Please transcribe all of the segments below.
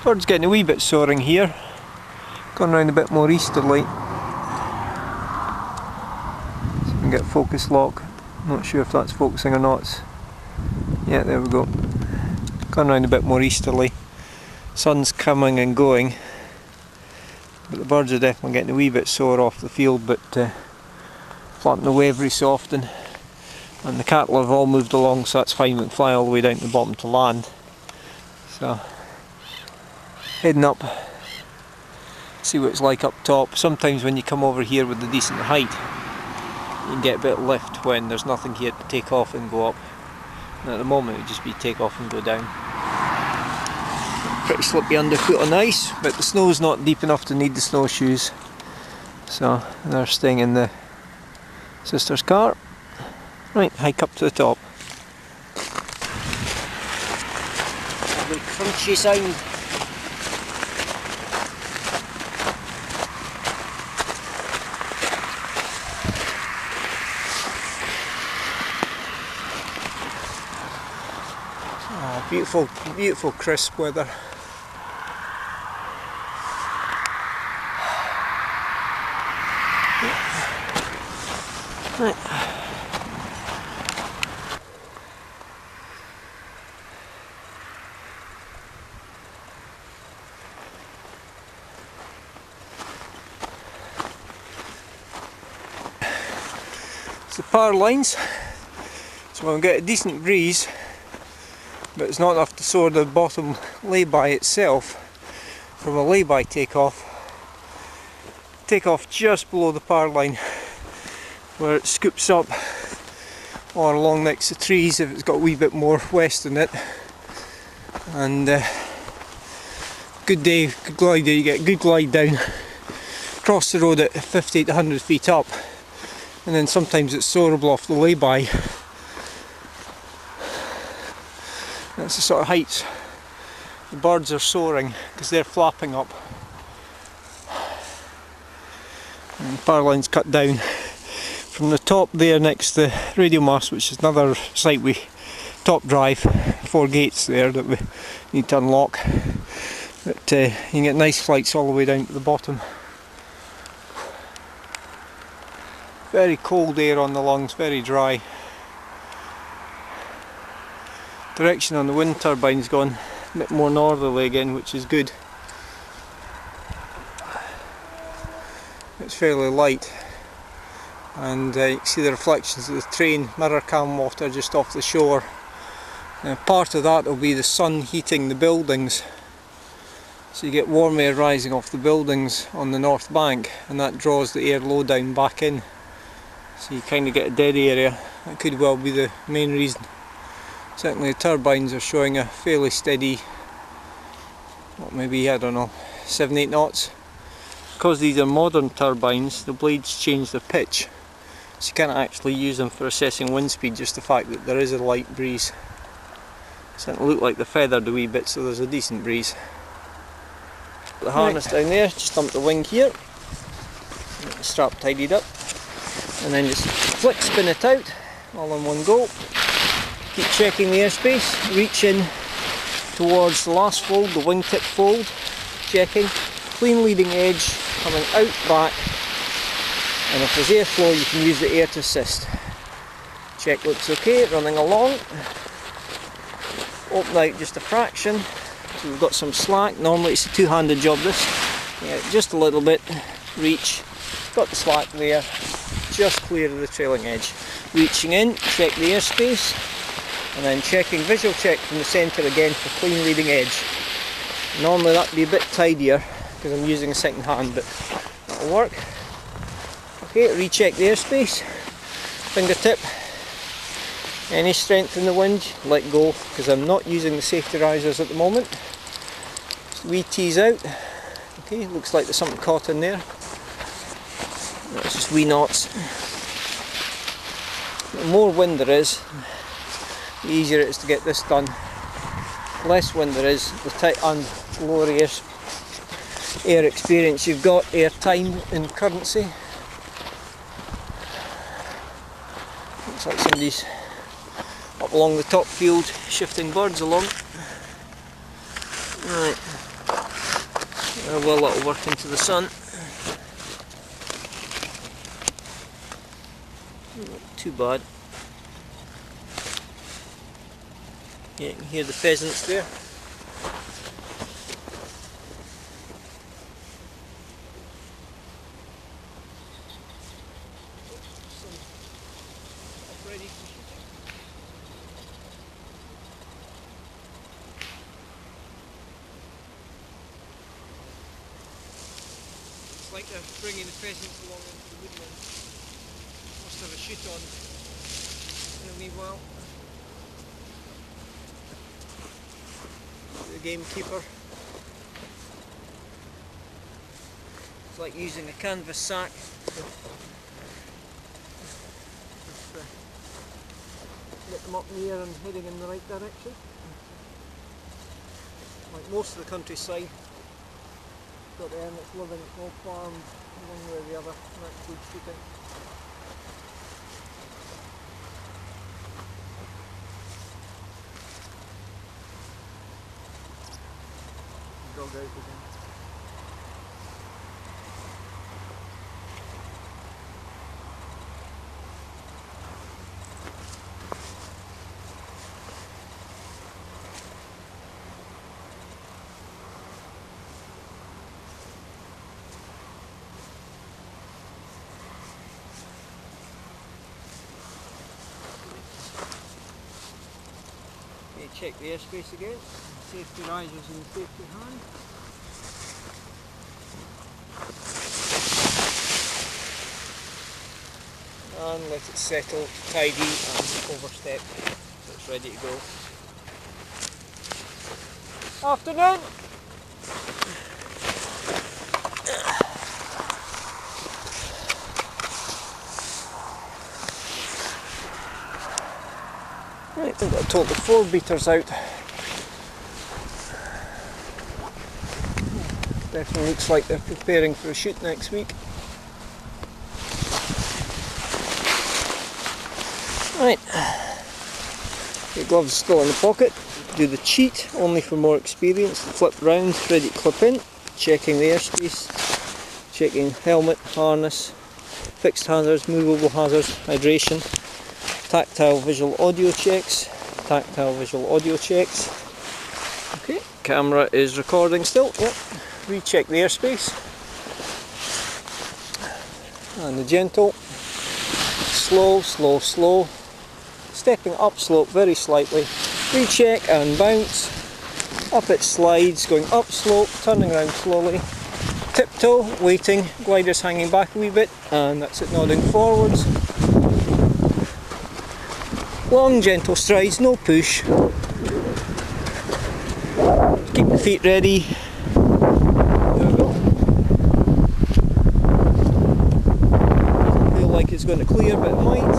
bird's getting a wee bit soaring here. Going round a bit more easterly. So we can get focus lock. Not sure if that's focusing or not. Yeah, there we go. Going round a bit more easterly. Sun's coming and going. But the birds are definitely getting a wee bit sore off the field, but flapping away every so often. And the cattle have all moved along, so that's fine. We can fly all the way down to the bottom to land. So, heading up, see what it's like up top. Sometimes when you come over here with a decent height, you can get a bit of lift when there's nothing here to take off and go up. And at the moment it would just be take off and go down. Pretty slippy underfoot on ice, but the snow's not deep enough to need the snowshoes. So they're staying in the sister's car. Right, hike up to the top. Lovely crunchy sound. Oh, beautiful, beautiful crisp weather. Right. The power lines, so we'll get a decent breeze, but it's not enough to soar the bottom lay-by itself from a lay-by takeoff just below the power line, where it scoops up or along next to trees if it's got a wee bit more west in it. And good day, good glide day, you get a good glide down across the road at 50 to 100 feet up. And then sometimes it's soarable off the lay-by. That's the sort of heights the birds are soaring because they're flapping up. And the power line's cut down from the top there next to the radio mast, which is another site we top drive. 4 gates there that we need to unlock. But you can get nice flights all the way down to the bottom. Very cold air on the lungs, very dry. Direction on the wind turbine's gone a bit more northerly again, which is good. It's fairly light, and you can see the reflections of the train mirror cam water just off the shore. Part of that will be the sun heating the buildings, so you get warm air rising off the buildings on the north bank, and that draws the air low down back in. So you kind of get a dead area. That could well be the main reason. Certainly the turbines are showing a fairly steady, what, maybe, I don't know, 7-8 knots. Because these are modern turbines, the blades change their pitch, so you can't actually use them for assessing wind speed, just the fact that there is a light breeze. It doesn't look like they're feathered a wee bit, so there's a decent breeze. Put the harness down there, just dump the wing here, get the strap tidied up. And then just flick, spin it out, all in one go. Keep checking the airspace, reach in towards the last fold, the wingtip fold, checking. Clean leading edge, coming out back, and if there's airflow you can use the air to assist. Check looks okay, running along. Open out just a fraction, so we've got some slack. Normally it's a two-handed job this. Yeah, just a little bit, reach, got the slack there. Just clear of the trailing edge. Reaching in, check the airspace, and then checking, visual check from the centre again for clean leading edge. Normally that'd be a bit tidier because I'm using a second hand, but that'll work. Okay, recheck the airspace. Fingertip. Any strength in the wind, let go, because I'm not using the safety risers at the moment. Just wee tease out. Okay, looks like there's something caught in there. That's just wee knots. The more wind there is, the easier it is to get this done. The less wind there is, the tight and lower air experience you've got, air time and currency. Looks like somebody's up along the top field shifting birds along. Right, well that'll work into the sun. Not too bad. Yeah, you can hear the pheasants there. It's like they're bringing the pheasants along into the woodland. Must have a shoot on in a wee while. The gamekeeper. It's like using a canvas sack. Get them up in the air and heading in the right direction. Like most of the countryside, got the hermits living all farmed one way or the other, and that's good shooting. Dog out again. Check the airspace again. Safety risers in safety hand. And let it settle, tidy and overstep so it's ready to go. Afternoon! Right, I've got a total of 4 beaters out. Definitely looks like they're preparing for a shoot next week. Right, your gloves still in the pocket. Do the cheat, only for more experience. Flip round, ready to clip in. Checking the airspace. Checking helmet, harness, fixed hazards, movable hazards, hydration. Tactile visual audio checks. Tactile visual audio checks. Okay, camera is recording still. Yep. Recheck the airspace. And the gentle. Slow, slow, slow. Stepping up slope very slightly. Recheck and bounce. Up it slides, going up slope, turning around slowly. Tiptoe, waiting, gliders hanging back a wee bit, and that's it nodding forwards. Long gentle strides, no push. Keep the feet ready. There we go. Doesn't feel like it's going to clear, but it might. There's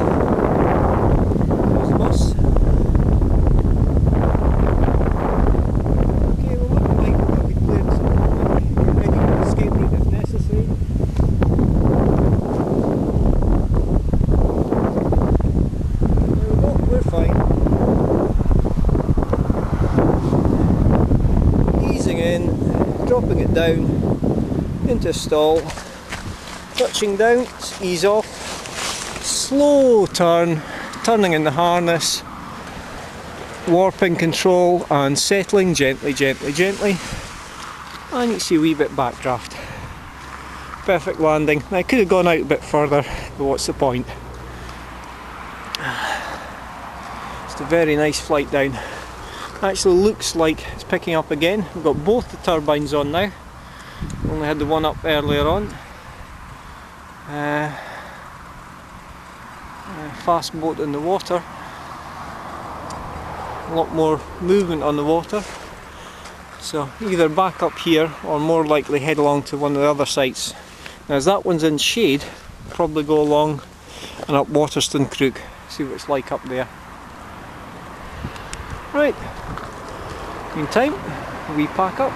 the bus. Okay, well looking like we're going to be cleared some ready for the escape route if necessary. We're fine. Easing in, dropping it down into a stall, touching down, ease off, slow turn, turning in the harness, warping control and settling gently, gently, gently, and you can see a wee bit backdraft. Perfect landing. Now I could have gone out a bit further, but what's the point? A very nice flight down. Actually looks like it's picking up again. We've got both the turbines on now. Only had the one up earlier on. Fast boat in the water. A lot more movement on the water. So either back up here or more likely head along to one of the other sites. Now as that one's in shade, probably go along and up Waterston Crook. See what it's like up there. Right, in time, we pack up.